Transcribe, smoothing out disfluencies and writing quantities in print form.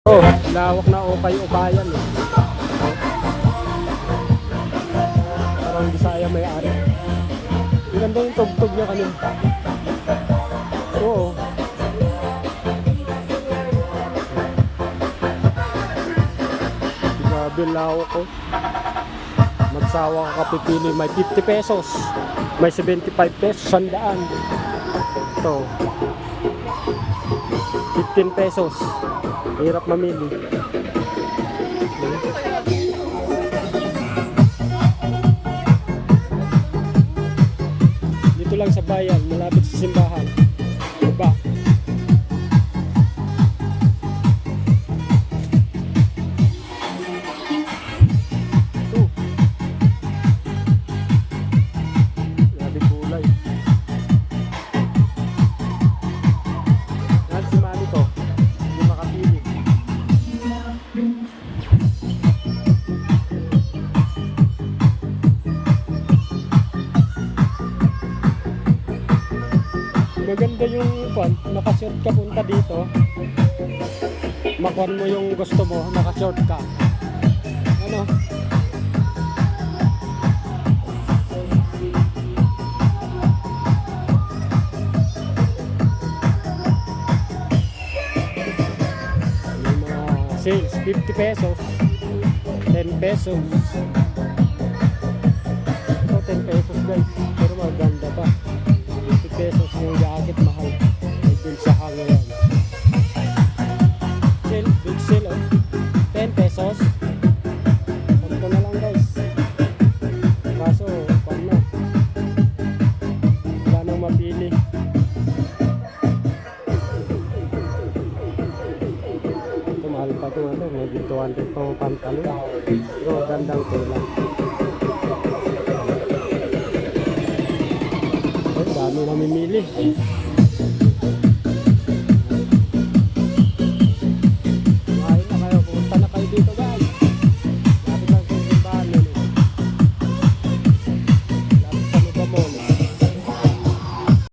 Oh, lawak na ukay-ukayan eh. Parang Bisaya may ari. Ang ganda yung tugtog niya kanina. Oo. Grabe lawak ko. Magsawa ka kapipili. May 50 pesos. May 75 pesos. 100. Ito. 15 pesos. Hirap mamili. Dito lang sa bayan, malapit sa simbahan. Diba? Grabe kulay. Yan si Mami ko. Hindi makapili. Maganda yung naka-short ka punta dito. Makuha mo yung gusto mo, naka-short ka. Ano? Yung mga sales, 50 pesos, 10 pesos. Ito 10 pesos guys, pero maganda pa. 50 pesos yung jacket, mahal. Ay dun sa hangayan. Sale, big sale oh. 10 pesos. Ganito na lang guys. Kaso, kung na. Wala nang mapili. Ito mahal pa ito ano. May 200 pang pantalon. Pero gandang tela. Ay, dami namimili.